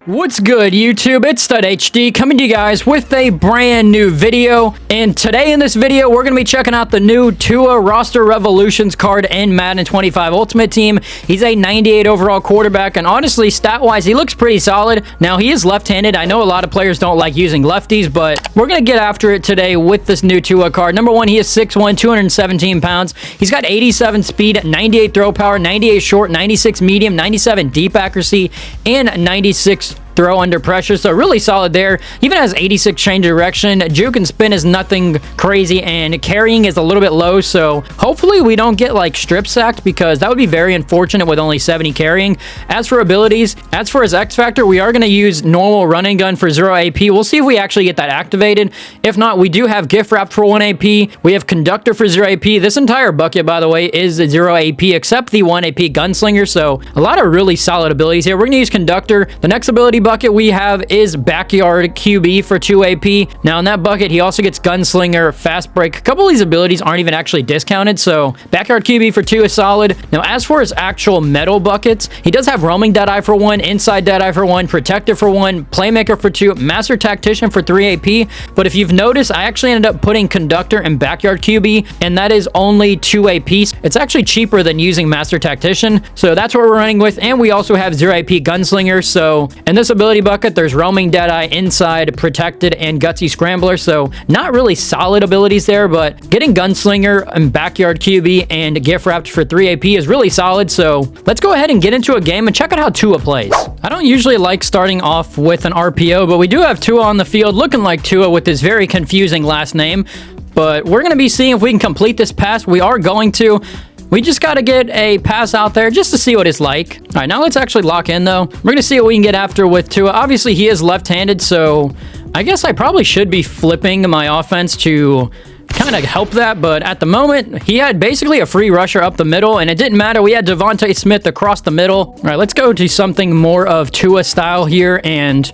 What's good, YouTube? It's Stud HD coming to you guys with a brand new video. And today in this video, we're going to be checking out the new TUA Roster Revolutions card in Madden 25 Ultimate Team. He's a 98 overall quarterback, and honestly, stat-wise, he looks pretty solid. Now, he is left-handed. I know a lot of players don't like using lefties, but we're going to get after it today with this new TUA card. Number one, he is 6'1", 217 pounds. He's got 87 speed, 98 throw power, 98 short, 96 medium, 97 deep accuracy, and 96 throw under pressure, so really solid there. Even has 86 change of direction. Juke and spin is nothing crazy, and carrying is a little bit low, so hopefully we don't get like strip sacked, because that would be very unfortunate with only 70 carrying. As for abilities, as for his X factor, we are going to use normal running gun for 0 AP. We'll see if we actually get that activated. If not, we do have gift wrap for 1 AP. We have conductor for 0 AP. This entire bucket, by the way, is 0 AP except the 1 AP gunslinger, so a lot of really solid abilities here. We're going to use conductor. The next ability bucket we have is backyard QB for 2 AP. Now in that bucket, he also gets gunslinger, fast break. A couple of these abilities aren't even actually discounted, so backyard QB for 2 is solid. Now as for his actual metal buckets, he does have roaming deadeye for 1, inside deadeye for 1, protective for 1, playmaker for 2, master tactician for 3 AP. But if you've noticed, I actually ended up putting conductor and backyard QB, and that is only 2 AP. It's actually cheaper than using master tactician, so that's what we're running with. And we also have 0 AP gunslinger. So in this ability bucket, there's roaming deadeye, inside, protected, and gutsy scrambler, so not really solid abilities there, but getting gunslinger and backyard QB and gift wrapped for 3 AP is really solid. So let's go ahead and get into a game and check out how TUA plays. I don't usually like starting off with an RPO, but we do have TUA on the field looking like TUA with his very confusing last name, but we're going to be seeing if we can complete this pass. We are going to. We just got to get a pass out there just to see what it's like. All right, now let's actually lock in, though. We're going to see what we can get after with TUA. Obviously, he is left-handed, so I guess I probably should be flipping my offense to kind of help that. But at the moment, he had basically a free rusher up the middle, and it didn't matter. We had Devontae Smith across the middle. All right, let's go to something more of TUA style here, and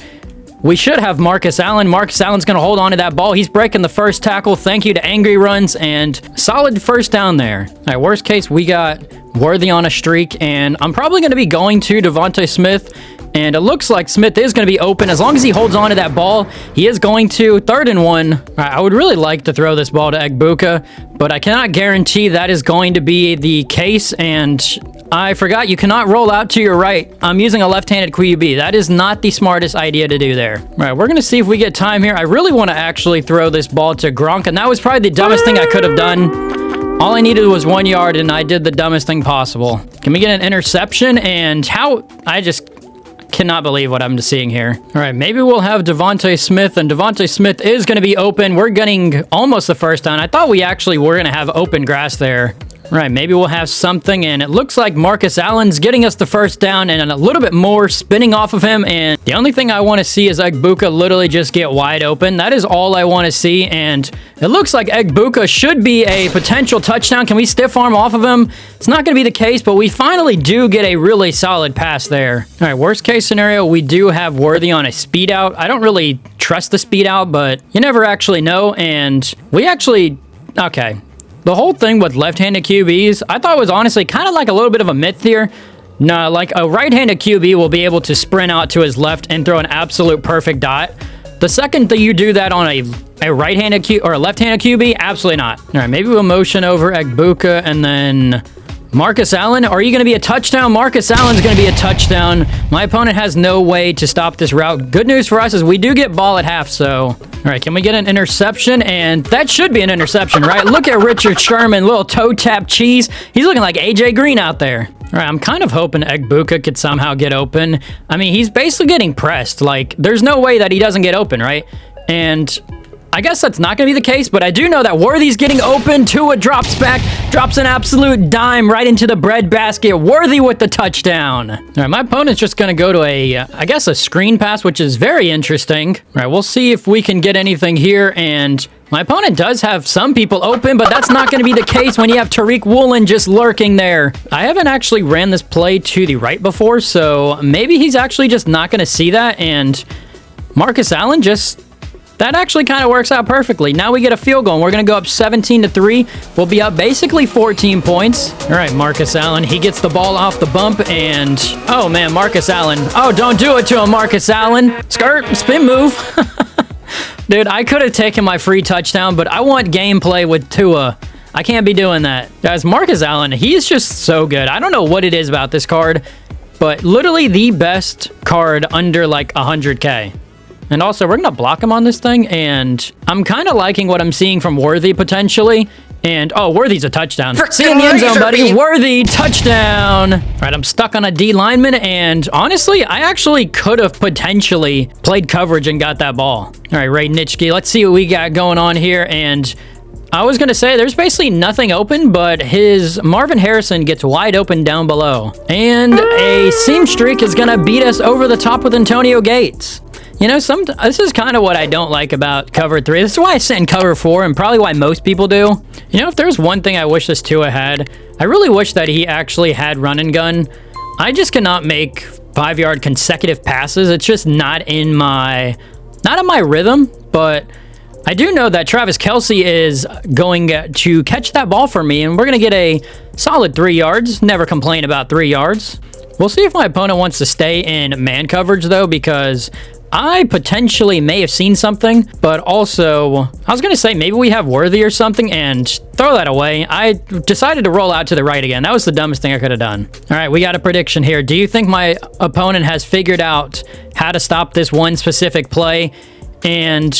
we should have Marcus Allen. Marcus Allen's going to hold on to that ball. He's breaking the first tackle. Thank you to Angry Runs, and solid first down there. All right, worst case, we got Worthy on a streak, and I'm probably going to be going to Devontae Smith, and it looks like Smith is going to be open. As long as he holds on to that ball, he is going to 3rd and 1. All right, I would really like to throw this ball to Egbuka, but I cannot guarantee that is going to be the case, and I forgot you cannot roll out to your right. I'm using a left-handed QB. That is not the smartest idea to do there. All right, we're going to see if we get time here. I really want to actually throw this ball to Gronk, and that was probably the dumbest thing I could have done. All I needed was 1 yard, and I did the dumbest thing possible. Can we get an interception? And how? I just cannot believe what I'm seeing here. All right, maybe we'll have Devontae Smith, and Devontae Smith is going to be open. We're getting almost the first down. I thought we actually were going to have open grass there. Right, maybe we'll have something, and it looks like Marcus Allen's getting us the first down and a little bit more spinning off of him, and the only thing I want to see is Egbuka literally just get wide open. That is all I want to see, and it looks like Egbuka should be a potential touchdown. Can we stiff arm off of him? It's not going to be the case, but we finally do get a really solid pass there. All right, worst case scenario, we do have Worthy on a speed out. I don't really trust the speed out, but you never actually know, and we actually, okay. The whole thing with left-handed QBs, I thought was honestly kind of like a little bit of a myth here. No, like a right-handed QB will be able to sprint out to his left and throw an absolute perfect dot. The second that you do that on a right-handed QB or a left-handed QB, absolutely not. All right, maybe we'll motion over Egbuka and then Marcus Allen. Are you going to be a touchdown? Marcus Allen's going to be a touchdown. My opponent has no way to stop this route. Good news for us is we do get ball at half, so all right, can we get an interception? And that should be an interception, right? Look at Richard Sherman, little toe tap cheese. He's looking like AJ Green out there. All right, I'm kind of hoping Egbuka could somehow get open. I mean, he's basically getting pressed. Like, there's no way that he doesn't get open, right? And I guess that's not going to be the case, but I do know that Worthy's getting open. TUA drops back, drops an absolute dime right into the bread basket. Worthy with the touchdown. All right, my opponent's just going to go to I guess a screen pass, which is very interesting. All right, we'll see if we can get anything here, and my opponent does have some people open, but that's not going to be the case when you have Tariq Woolen just lurking there. I haven't actually ran this play to the right before, so maybe he's actually just not going to see that, and Marcus Allen just that actually kind of works out perfectly. Now we get a field goal, and we're going to go up 17-3. We'll be up basically 14 points. All right, Marcus Allen. He gets the ball off the bump, and... oh, man, Marcus Allen. Oh, don't do it to him, Marcus Allen. Skirt, spin move. Dude, I could have taken my free touchdown, but I want gameplay with Tua. I can't be doing that. Guys, Marcus Allen, he is just so good. I don't know what it is about this card, but literally the best card under like 100K. And also, we're going to block him on this thing, and I'm kind of liking what I'm seeing from Worthy potentially. And, oh, Worthy's a touchdown. See in the end zone, buddy. Worthy, touchdown. All right, I'm stuck on a D lineman, and honestly, I actually could have potentially played coverage and got that ball. All right, Ray Nitschke, let's see what we got going on here, and... I was going to say, there's basically nothing open, but his Marvin Harrison gets wide open down below. And a seam streak is going to beat us over the top with Antonio Gates. You know, this is kind of what I don't like about cover 3. This is why I sit in cover 4, and probably why most people do. You know, if there's one thing I wish this Tua had, I really wish that he actually had run and gun. I just cannot make 5-yard consecutive passes. It's just not in my rhythm, but... I do know that Travis Kelce is going to catch that ball for me, and we're going to get a solid 3 yards. Never complain about 3 yards. We'll see if my opponent wants to stay in man coverage, though, because I potentially may have seen something, but also, I was going to say maybe we have Worthy or something, and throw that away. I decided to roll out to the right again. That was the dumbest thing I could have done. All right, we got a prediction here. Do you think my opponent has figured out how to stop this one specific play? And...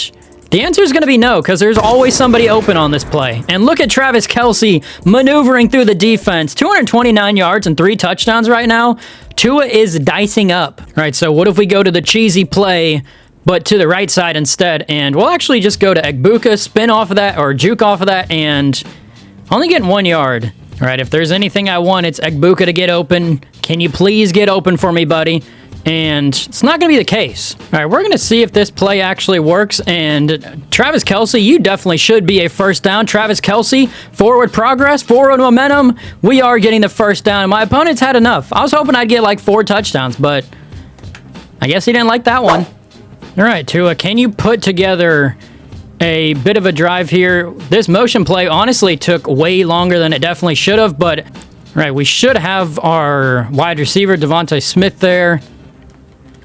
the answer is going to be no, because there's always somebody open on this play. And look at Travis Kelce maneuvering through the defense. 229 yards and 3 touchdowns right now. Tua is dicing up. All right, so what if we go to the cheesy play, but to the right side instead? And we'll actually just go to Egbuka, spin off of that, or juke off of that, and only getting 1 yard. All right, if there's anything I want, it's Egbuka to get open. Can you please get open for me, buddy? And it's not going to be the case. All right, we're going to see if this play actually works. And Travis Kelce, you definitely should be a first down. Travis Kelce, forward progress, forward momentum. We are getting the first down. My opponent's had enough. I was hoping I'd get like 4 touchdowns, but I guess he didn't like that one. All right, Tua, can you put together a bit of a drive here? This motion play honestly took way longer than it definitely should have, but all right, we should have our wide receiver, Devontae Smith, there.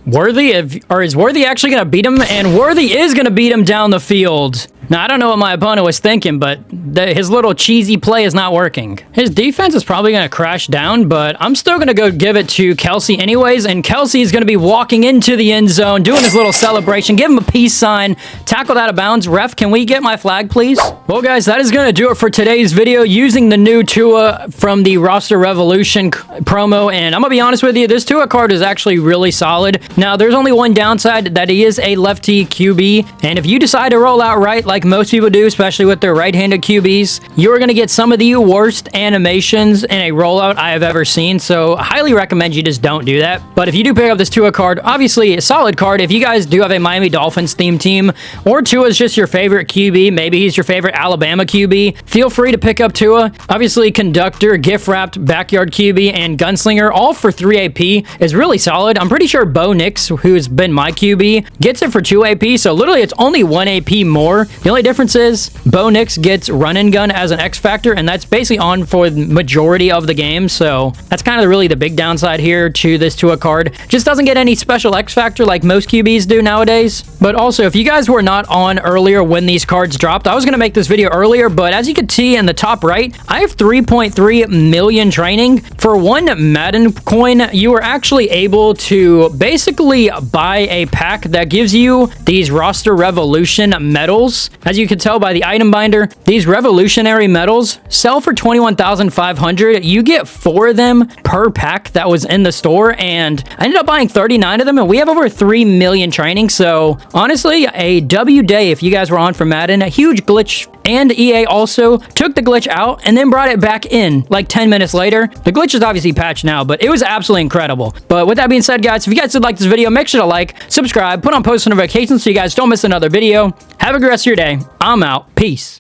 Worthy, is Worthy actually going to beat him? And Worthy is going to beat him down the field. Now, I don't know what my opponent was thinking, but his little cheesy play is not working. His defense is probably going to crash down, but I'm still going to go give it to Kelce anyways, and Kelce is going to be walking into the end zone, doing his little celebration. Give him a peace sign. Tackled out of bounds. Ref, can we get my flag, please? Well, guys, that is going to do it for today's video using the new Tua from the Roster Revolution promo, and I'm going to be honest with you, this Tua card is actually really solid. Now, there's only one downside, that he is a lefty QB, and if you decide to roll out right, like most people do, especially with their right-handed QBs, you're going to get some of the worst animations in a rollout I have ever seen, so I highly recommend you just don't do that. But if you do pick up this Tua card, obviously a solid card. If you guys do have a Miami Dolphins themed team, or Tua is just your favorite QB, maybe he's your favorite Alabama QB, feel free to pick up Tua. Obviously, Conductor, Gift-Wrapped, Backyard QB, and Gunslinger, all for 3 AP, is really solid. I'm pretty sure Bo Nix, who's been my QB, gets it for 2 AP, so literally it's only 1 AP more. The only difference is Bo Nix gets run and gun as an X factor, and that's basically on for the majority of the game, so that's kind of really the big downside here to this Tua card. Just doesn't get any special X factor like most QBs do nowadays. But also, if you guys were not on earlier when these cards dropped, I was going to make this video earlier, but as you can see in the top right, I have 3.3 million training. For 1 Madden coin, you are actually able to basically buy a pack that gives you these Roster Revolution medals. As you can tell by the item binder, these revolutionary medals sell for 21,500. You get 4 of them per pack that was in the store, and I ended up buying 39 of them, and we have over 3 million training. So honestly, a W day if you guys were on for Madden. A huge glitch, and EA also took the glitch out and then brought it back in like 10 minutes later. The glitch is obviously patched now, but it was absolutely incredible. But with that being said, guys, if you guys did like this video, make sure to like, subscribe, put on post notifications so you guys don't miss another video. Have a good rest of your day. I'm out. Peace.